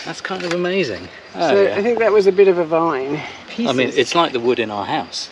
That's kind of amazing. Oh, so yeah. I think that was a bit of a vine. I mean, it's like the wood in our house.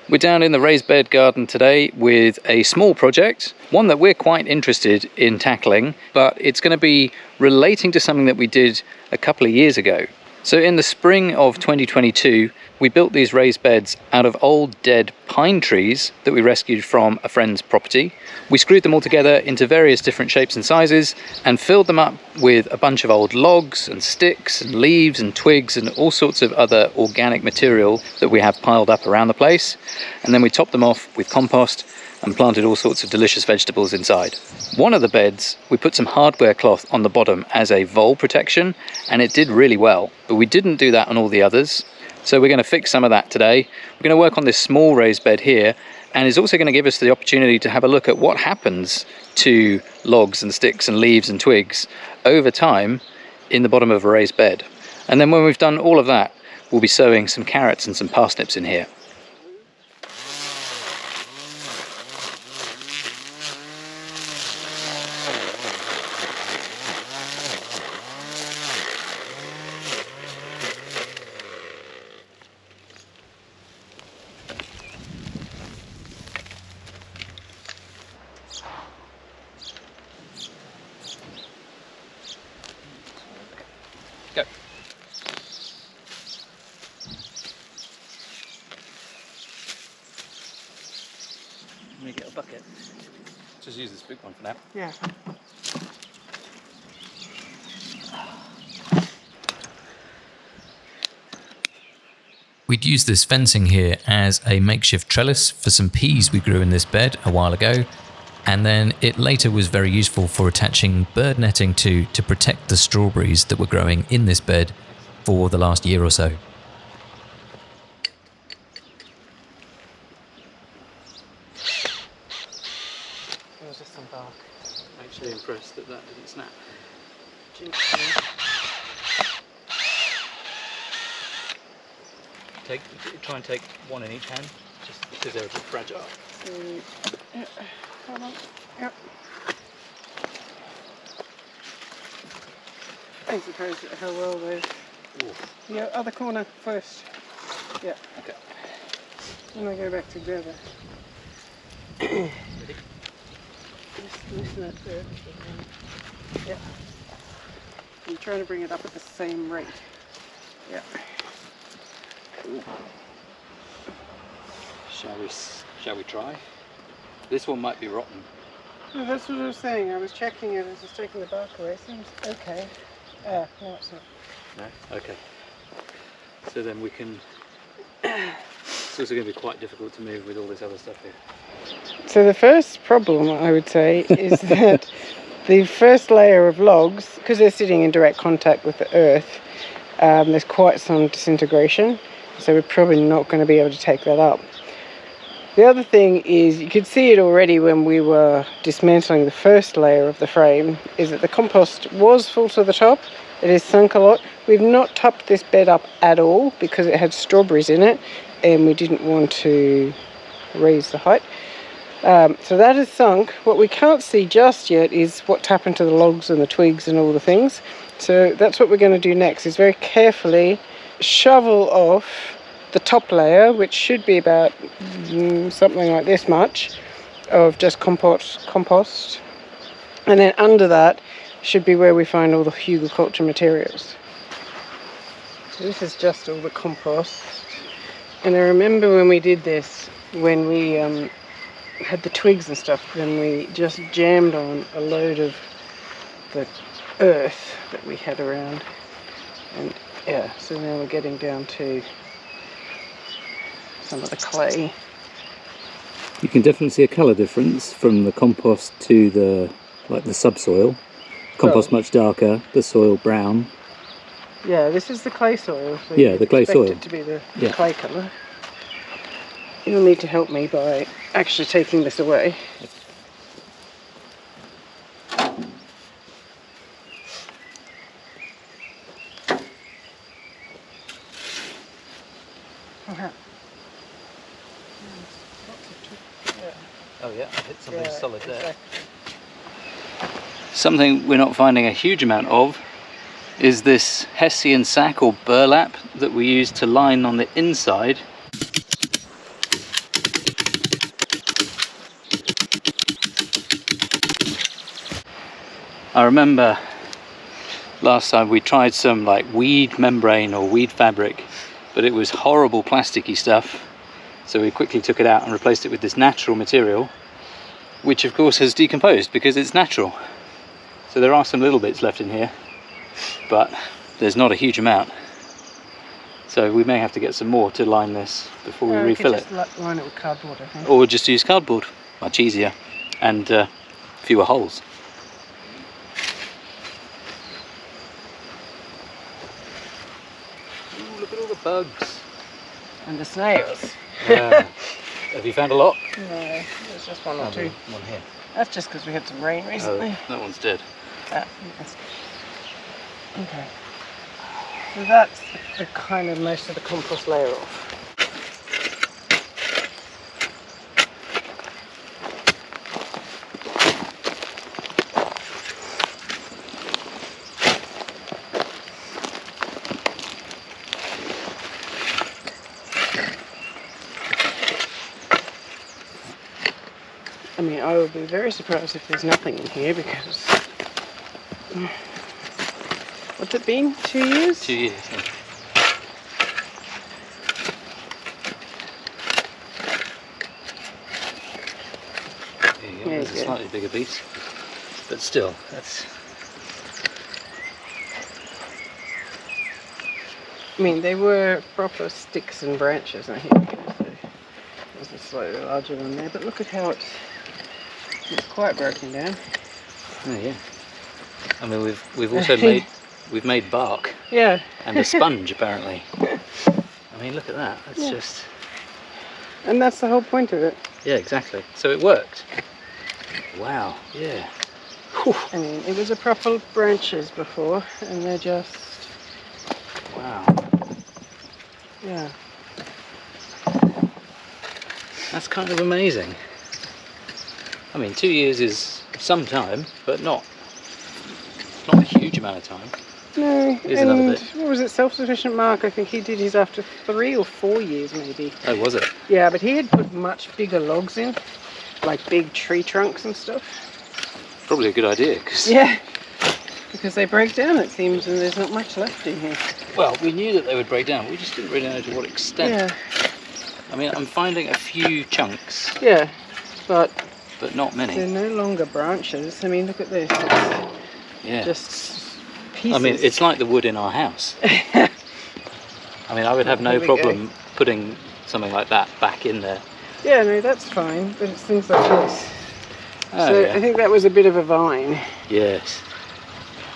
We're down in the raised bed garden today with a small project, one that we're quite interested in tackling, but it's going to be relating to something that we did a couple of years ago. So in the spring of 2022, we built these raised beds out of old dead pine trees that we rescued from a friend's property. We screwed them all together into various different shapes and sizes and filled them up with a bunch of old logs and sticks and leaves and twigs and all sorts of other organic material that we have piled up around the place. And then we topped them off with compost and planted all sorts of delicious vegetables inside. One of the beds, we put some hardware cloth on the bottom as a vole protection, and it did really well, but we didn't do that on all the others. So we're going to fix some of that today. We're going to work on this small raised bed here, and it's also going to give us the opportunity to have a look at what happens to logs and sticks and leaves and twigs over time in the bottom of a raised bed. And then when we've done all of that, we'll be sowing some carrots and some parsnips in here. Go. Let me get a bucket. Just use this big one for now. Yeah. We'd used this fencing here as a makeshift trellis for some peas we grew in this bed a while ago, and then it later was very useful for attaching bird netting to protect the strawberries that were growing in this bed for the last year or so. It was just some bark. I'm actually impressed that that didn't snap. Try and take one in each hand, just because they're a bit fragile. Yeah. Hold on. Yep. I'm surprised at how well they've... Yeah, other corner first. Yeah. Okay. And I go back together. Ready? Just loosen it there. Yeah. I'm trying to bring it up at the same rate. Yeah. Shall we try? This one might be rotten. No, that's what I was saying. I was checking it. I was just taking the bark away. Seems okay. No, it's not. No? Okay. So then we can... It's also going to be quite difficult to move with all this other stuff here. So the first problem, I would say, is that the first layer of logs, because they're sitting in direct contact with the earth, there's quite some disintegration. So we're probably not going to be able to take that up. The other thing is, you could see it already when we were dismantling the first layer of the frame, is that the compost was full to the top. It has sunk a lot. We've not topped this bed up at all because it had strawberries in it and we didn't want to raise the height. So that has sunk. What we can't see just yet is what's happened to the logs and the twigs and all the things. So that's what we're going to do next, is very carefully shovel off the top layer, which should be about something like this much of just compost, and then under that should be where we find all the Hügelkultur materials. So this is just all the compost, and I remember when we did this, when we had the twigs and stuff, then we just jammed on a load of the earth that we had around, and yeah, so now we're getting down to some of the clay. You can definitely see a colour difference from the compost to the subsoil. Compost much darker, the soil brown. Yeah, this is the clay soil. So yeah, the clay soil. Expect it to be the clay colour. You'll need to help me by actually taking this away. Oh yeah, I hit something solid there. Exactly. Something we're not finding a huge amount of is this Hessian sack or burlap that we use to line on the inside. I remember last time we tried some like weed membrane or weed fabric, but it was horrible plasticky stuff, so we quickly took it out and replaced it with this natural material, which of course has decomposed because it's natural. So there are some little bits left in here, but there's not a huge amount, so we may have to get some more to line this before we refill it. Just line it with cardboard, I think. Or just use cardboard, much easier and fewer holes. Ooh, look at all the bugs. And the snails. Have you found a lot? No, there's just one or two. One here. That's just because we had some rain recently. Oh, that one's dead. Yes. Okay. So that's the kind of most of the compost layer off. I mean, I would be very surprised if there's nothing in here because... What's it been? 2 years? 2 years, yeah. There you go. There's a slightly bigger piece, but still, that's... I mean, they were proper sticks and branches, I think. So there's a slightly larger one there, but look at how it's quite broken down. Oh yeah. I mean, we've also made bark. Yeah. And a sponge apparently. I mean, look at that. That's just. And that's the whole point of it. Yeah, exactly. So it worked. Wow. Yeah. Whew. I mean, it was a proper branches before, and they're just. Wow. Yeah. That's kind of amazing. I mean, 2 years is some time, but not a huge amount of time. No, Here's another bit. What was it, Self-Sufficient Mark? I think he did his after 3 or 4 years maybe. Oh, was it? Yeah, but he had put much bigger logs in, like big tree trunks and stuff. Probably a good idea, because... Yeah, because they break down it seems, and there's not much left in here. Well, we knew that they would break down, we just didn't really know to what extent. Yeah. I mean, I'm finding a few chunks. Yeah, but not many. they're no longer branches. I mean, look at this. Yeah. Just pieces. I mean, it's like the wood in our house. I mean, I would have no problem putting something like that back in there. Yeah, no, that's fine, but it's things like this. Oh, so yeah. I think that was a bit of a vine. Yes.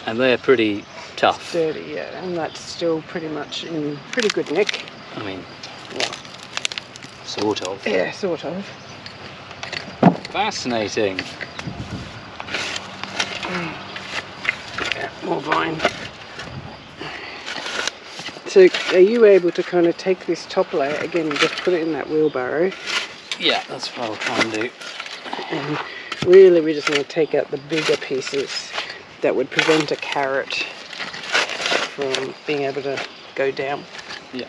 And they're pretty tough. Sturdy, yeah, and that's still pretty much in pretty good nick. I mean, well, sort of. Yeah, sort of. Fascinating. Yeah, more vine. So are you able to kind of take this top layer again and just put it in that wheelbarrow? Yeah, that's what I'll try and do. And really we just need to take out the bigger pieces that would prevent a carrot from being able to go down. Yeah.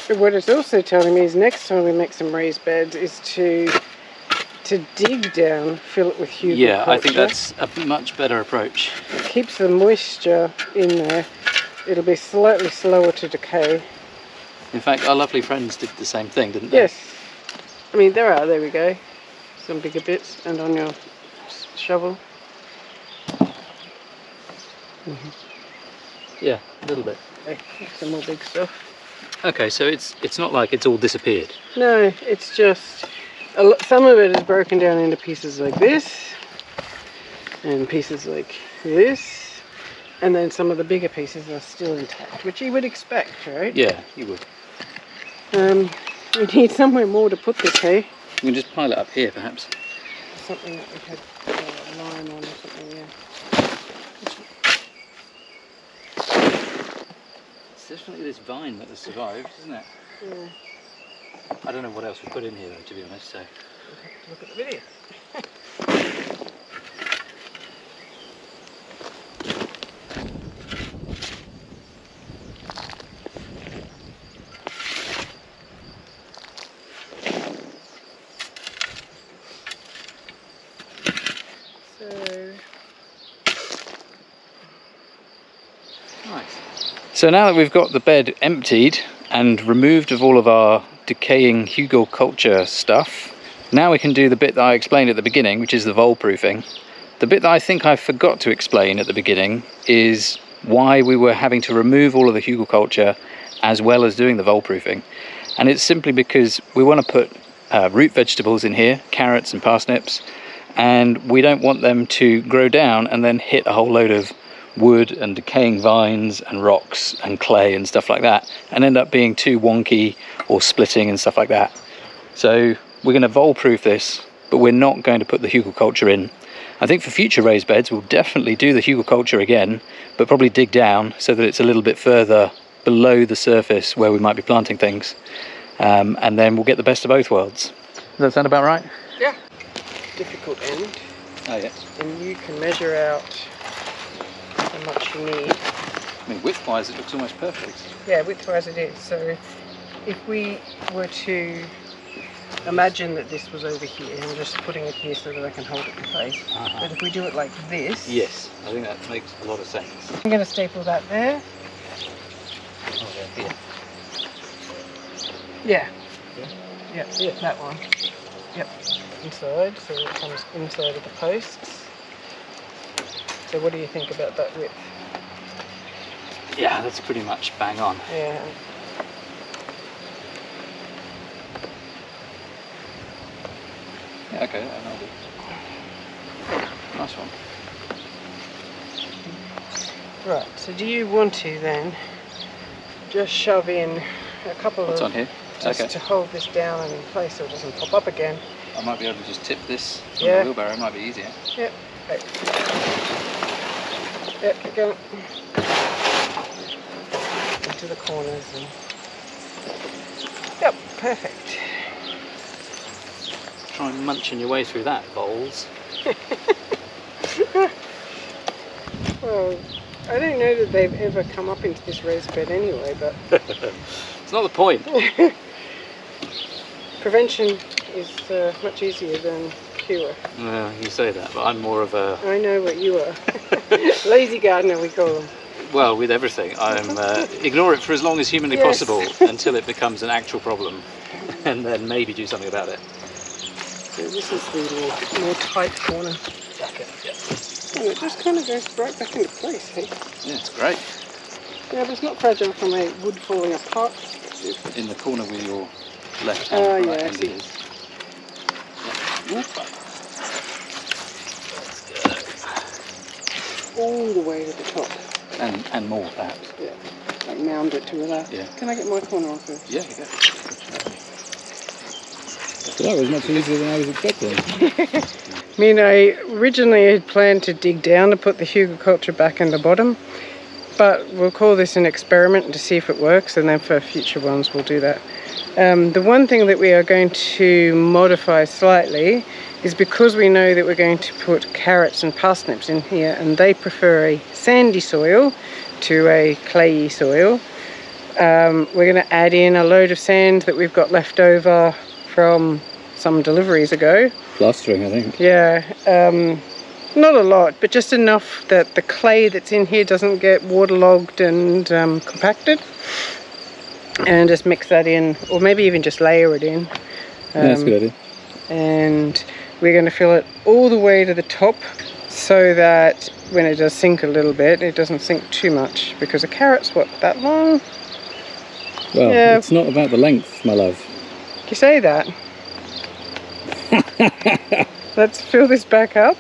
But what it's also telling me is next time we make some raised beds is to dig down, fill it with Hügelkultur. Yeah, I think that's a much better approach. It keeps the moisture in there. It'll be slightly slower to decay. In fact, our lovely friends did the same thing, didn't they? Yes. I mean, there we go. Some bigger bits, and on your shovel. Yeah, a little bit. Okay, some more big stuff. Okay, so it's not like it's all disappeared. No, it's just some of it is broken down into pieces like this, and pieces like this, and then some of the bigger pieces are still intact, which you would expect, right? Yeah, you would. We need somewhere more to put this, hey? You can just pile it up here, perhaps. Something that we had lime on or something, yeah. It's definitely this vine that has survived, isn't it? Yeah. I don't know what else we put in here, though, to be honest. So Look at the video. So now that we've got the bed emptied and removed of all of our decaying Hügelkultur stuff, now we can do the bit that I explained at the beginning, which is the vole proofing. The bit that I think I forgot to explain at the beginning is why we were having to remove all of the Hügelkultur as well as doing the vole proofing. And it's simply because we want to put root vegetables in here, carrots and parsnips, and we don't want them to grow down and then hit a whole load of wood and decaying vines and rocks and clay and stuff like that and end up being too wonky or splitting and stuff like that. So we're going to vole proof this, but we're not going to put the Hügelkultur in. I think for future raised beds we'll definitely do the Hügelkultur again, but probably dig down so that it's a little bit further below the surface where we might be planting things, and then we'll get the best of both worlds. Does that sound about right? Yeah. Difficult end. Oh yeah. And you can measure out how much you need. I mean, width-wise it looks almost perfect. Yeah, width-wise it is. So if we were to imagine that this was over here, I'm just putting it here so that I can hold it in place. But if we do it like this... Yes, I think that makes a lot of sense. I'm going to staple that there. Oh yeah, here. Yeah. Yeah, that one. Yep. Inside, so it comes inside of the posts. So what do you think about that width? Yeah, that's pretty much bang on. Yeah. Yeah, okay, that'll do. Nice one. Right, so do you want to then just shove in a couple What's of... on here? Just Okay. to hold this down and in place so it doesn't pop up again. I might be able to just tip this from Yeah. the wheelbarrow, it might be easier. Yep. Okay. Yep, keep going. Into the corners and... Yep, perfect. Try munching your way through that, voles. Well, I don't know that they've ever come up into this raised bed anyway, but... It's not the point. Prevention is much easier than cure. Well, you say that, but I'm more of a... I know what you are. Lazy gardener, we call them. Well, with everything, I'm ignore it for as long as humanly Yes. possible until it becomes an actual problem, and then maybe do something about it. So this is the more tight corner. Okay, yeah. And it just kind of goes right back into place, hey? Yeah, it's great. Yeah, but it's not fragile from a wood falling apart perspective. In the corner with your left Oh, hand, yeah, right I hand see. it is. Yeah. Let's go. All the way to the top. And more, perhaps. Yeah, like mound it to that. Yeah. Can I get my corner on first? Yeah, you go. That was much easier than I was expecting. I mean, I originally had planned to dig down to put the Hügelkultur back in the bottom, but we'll call this an experiment to see if it works, and then for future ones we'll do that. The one thing that we are going to modify slightly is because we know that we're going to put carrots and parsnips in here, and they prefer a sandy soil to a clayey soil. We're going to add in a load of sand that we've got left over from some deliveries ago. Plastering, I think. Yeah, not a lot, but just enough that the clay that's in here doesn't get waterlogged and compacted. And just mix that in, or maybe even just layer it in. Yeah, that's a good idea. And we're going to fill it all the way to the top so that when it does sink a little bit, it doesn't sink too much, because a carrot's, what, that long? Well, Yeah. it's not about the length, my love. You say that. Let's fill this back up.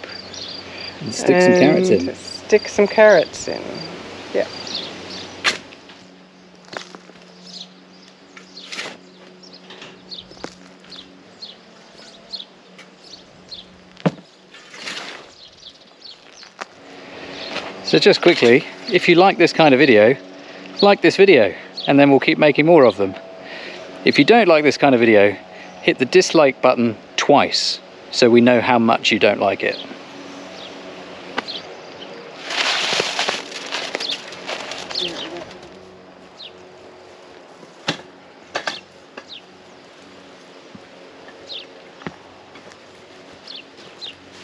And stick some carrots in. Stick some carrots in. Yeah. So just quickly, if you like this kind of video, like this video, and then we'll keep making more of them. If you don't like this kind of video, hit the dislike button twice, so we know how much you don't like it. Do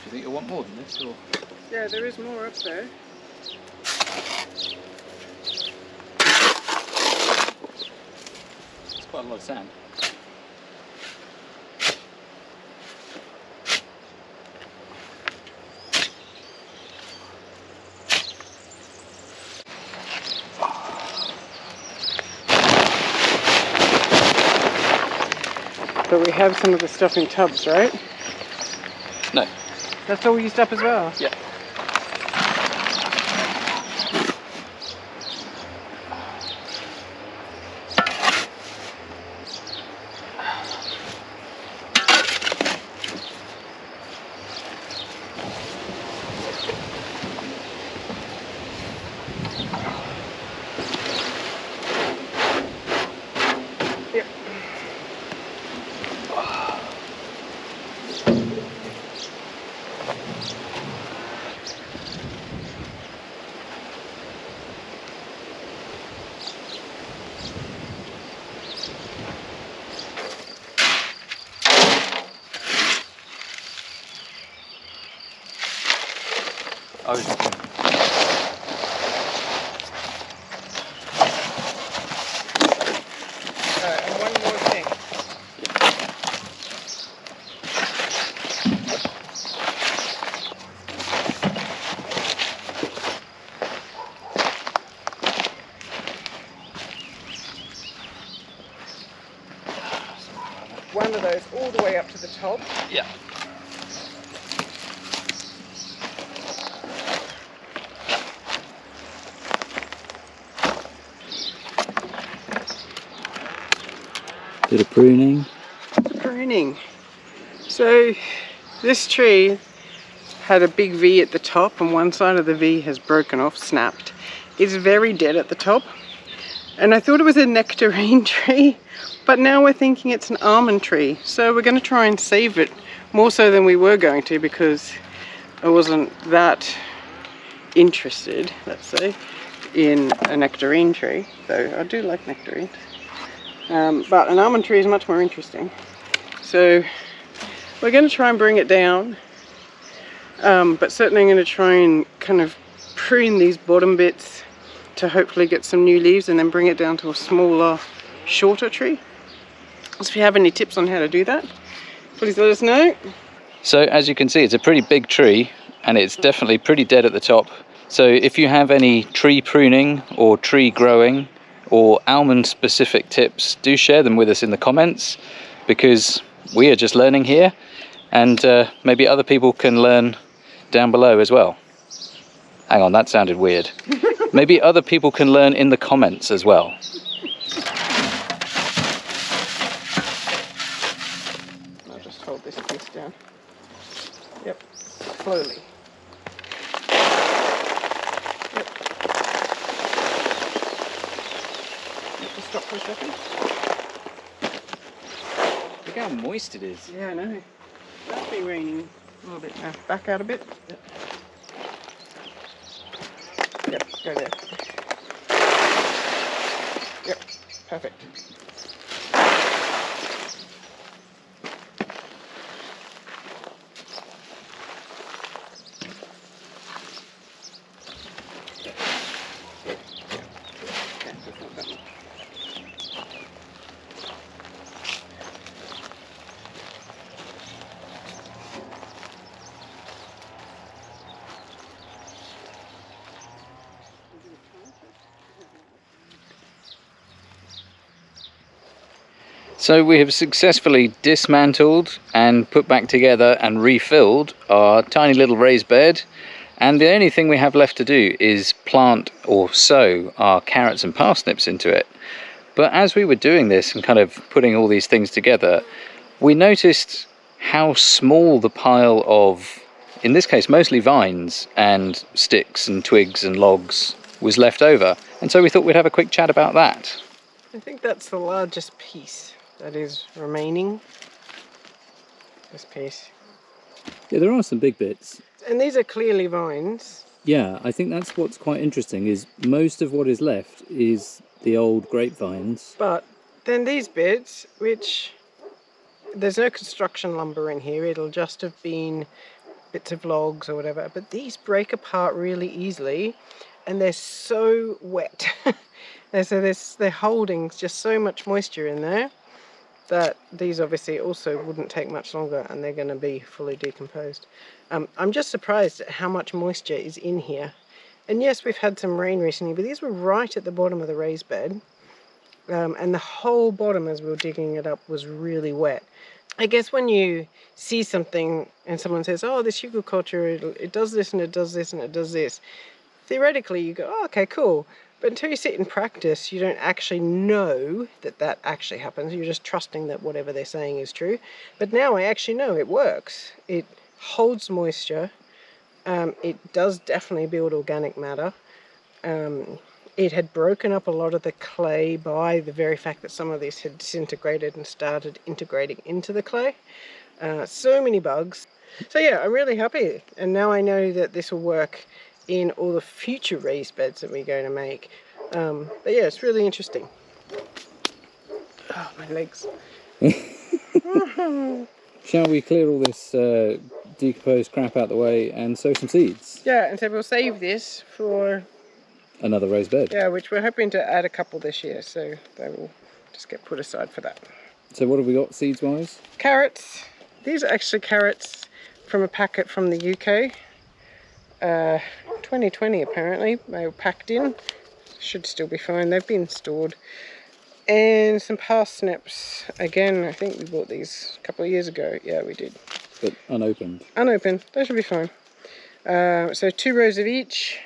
you think you'll want more than this, or? Yeah, there is more up there. quite a lot of sand. But we have some of the stuff in tubs, right? No. That's all used up as well? Yeah. I was Alright, and one more thing. One of those all the way up to the top. yeah. Bit of pruning. Pruning. So this tree had a big V at the top and one side of the V has broken off, snapped. It's very dead at the top. And I thought it was a nectarine tree, but now we're thinking it's an almond tree. So we're going to try and save it more so than we were going to, because I wasn't that interested, let's say, in a nectarine tree, though I do like nectarines. But an almond tree is much more interesting. So we're going to try and bring it down, but certainly I'm going to try and kind of prune these bottom bits to hopefully get some new leaves and then bring it down to a smaller, shorter tree. So if you have any tips on how to do that, please let us know. So as you can see, it's a pretty big tree and it's definitely pretty dead at the top. So if you have any tree pruning or tree growing or almond specific tips, do share them with us in the comments, because we are just learning here, and maybe other people can learn down below as well. Hang on, that sounded weird. Maybe other people can learn in the comments as well. I'll just hold this piece down. Yep, slowly. Yep. Just stop for a second. Look how moist it is. Yeah, I know. That's been raining a little bit now. Back out a bit. Yep. Yep, go there. Yep, perfect. So we have successfully dismantled and put back together and refilled our tiny little raised bed, and the only thing we have left to do is plant or sow our carrots and parsnips into it. But as we were doing this and kind of putting all these things together, we noticed how small the pile of, in this case mostly vines and sticks and twigs and logs, was left over, and so we thought we'd have a quick chat about that. I think that's the largest piece that is remaining. This piece. Yeah, there are some big bits. And these are clearly vines. Yeah, I think that's what's quite interesting, is most of what is left is the old grapevines. But then these bits, which there's no construction lumber in here, it'll just have been bits of logs or whatever, but these break apart really easily and they're so wet. And so they're holding just so much moisture in there that these obviously also wouldn't take much longer, and they're going to be fully decomposed. I'm just surprised at how much moisture is in here. And yes, we've had some rain recently, but these were right at the bottom of the raised bed. And the whole bottom, as we were digging it up, was really wet. I guess when you see something and someone says, oh, this Hügelkultur, it does this and it does this and it does this, theoretically you go, oh, okay, cool. But until you sit in practice, you don't actually know that that actually happens. You're just trusting that whatever they're saying is true. But now I actually know it works. It holds moisture. It does definitely build organic matter. It had broken up a lot of the clay by the very fact that some of this had disintegrated and started integrating into the clay. So many bugs. So yeah, I'm really happy. And now I know that this will work in all the future raised beds that we're going to make. But yeah, it's really interesting. Oh, my legs. Shall we clear all this decomposed crap out the way and sow some seeds? Yeah, and so we'll save this for... Another raised bed. Yeah, which we're hoping to add a couple this year, so they will just get put aside for that. So what have we got seeds-wise? Carrots. These are actually carrots from a packet from the UK. 2020 apparently. They were packed in. Should still be fine. They've been stored. And some parsnips. Again, I think we bought these a couple of years ago. Yeah, we did. But unopened. Unopened. They should be fine. So 2 rows of each,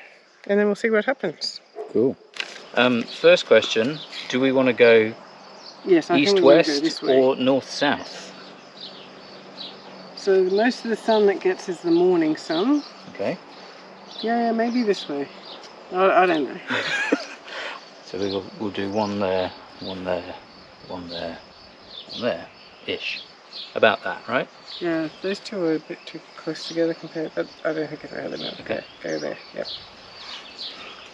and then we'll see what happens. Cool. First question, do we want to go Yes, I think we're going to go this east-west way. or north-south? So most of the sun that gets is the morning sun. Okay. Yeah, maybe this way. I don't know. So we'll do one there, one there, one there, one there, ish. About that, right? Yeah, those two are a bit too close together compared, but I don't think it's really enough. Okay. Go there, yep.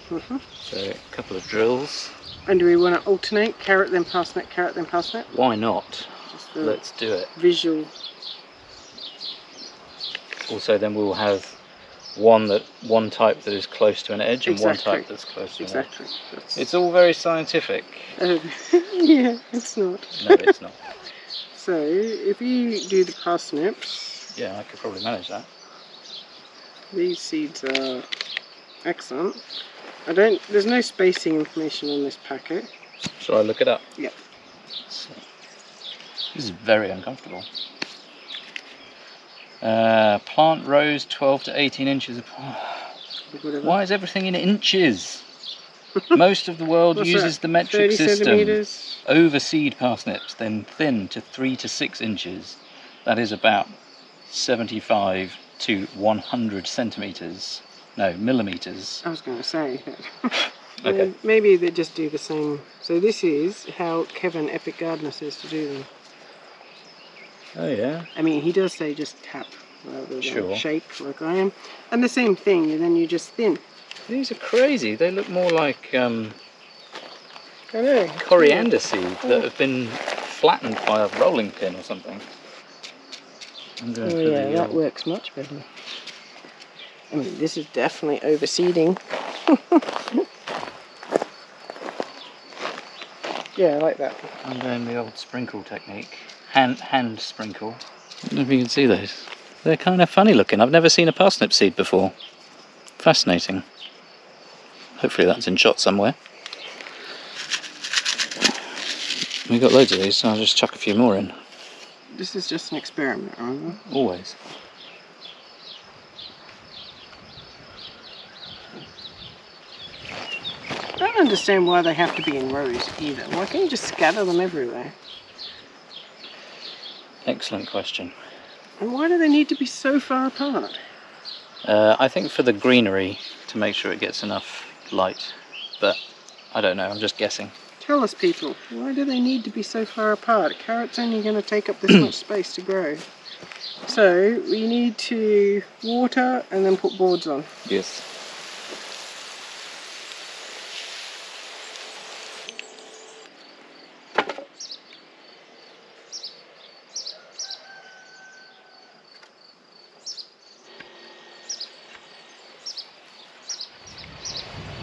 So a couple of drills. And do we want to alternate? Carrot, then parsnip, carrot, then parsnip? Why not? Just for Let's do it. visual. Also, then we'll have one type that is close to an edge and one Exactly. type that's close to Exactly. an edge. That's, It's all very scientific. yeah, it's not. No, it's not. So, if you do the parsnips, Yeah, I could probably manage that. these seeds are excellent. There's no spacing information on this packet. Shall I look it up? Yep. So, this is very uncomfortable. Plant rows 12 to 18 inches apart. Whatever. Why is everything in inches? Most of the world What's uses that? the metric 30 system. centimeters? Overseed parsnips, then thin to 3 to 6 inches. That is about 75 to 100 centimeters. No, millimeters. I was going to say that. Okay. Maybe they just do the same. So this is how Kevin Epic Gardener says to do them. Oh yeah. I mean, he does say just tap rather than Sure. shake like I am. And the same thing, and then you just thin. These are crazy. They look more like I know. coriander seed that have been flattened by a rolling pin or something. I'm going Oh for yeah, the, that works much better. I mean, this is definitely overseeding. Yeah, I like that. I'm doing the old sprinkle technique. Hand sprinkle. I don't know if you can see those. They're kind of funny looking. I've never seen a parsnip seed before. Fascinating. Hopefully that's in shot somewhere. We've got loads of these, so I'll just chuck a few more in. This is just an experiment, remember? Always. I don't understand why they have to be in rows either. Why can't you just scatter them everywhere? Excellent question. And why do they need to be so far apart? I think for the greenery, to make sure it gets enough light. But I don't know, I'm just guessing. Tell us, people, why do they need to be so far apart? A carrot's only going to take up this much space to grow. So we need to water and then put boards on. Yes.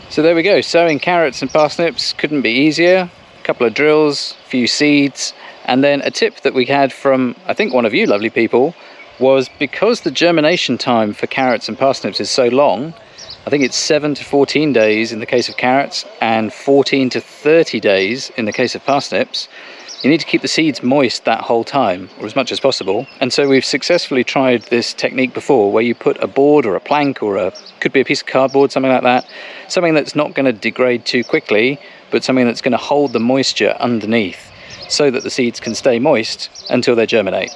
So there we go, sowing carrots and parsnips couldn't be easier. A couple of drills, a few seeds, and then a tip that we had from, I think, one of you lovely people, was because the germination time for carrots and parsnips is so long, I think it's 7 to 14 days in the case of carrots and 14 to 30 days in the case of parsnips, you need to keep the seeds moist that whole time, or as much as possible. And so we've successfully tried this technique before, where you put a board or a plank or could be a piece of cardboard, something like that, something that's not going to degrade too quickly, but something that's going to hold the moisture underneath so that the seeds can stay moist until they germinate.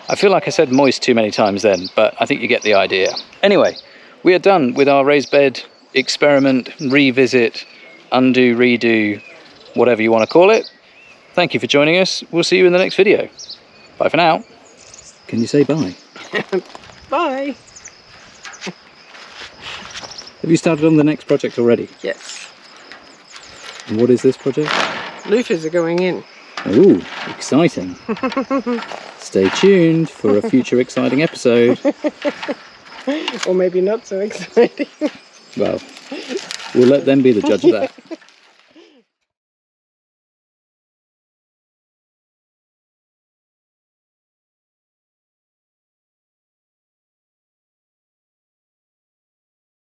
I feel like I said moist too many times then, but I think you get the idea. Anyway, we are done with our raised bed experiment, revisit, undo, redo, whatever you want to call it. Thank you for joining us. We'll see you in the next video. Bye for now. Can you say bye? Bye. Have you started on the next project already? Yes. And what is this project? Loofahs are going in. Ooh, exciting. Stay tuned for a future exciting episode. Or maybe not so exciting. Well, we'll let them be the judge of that.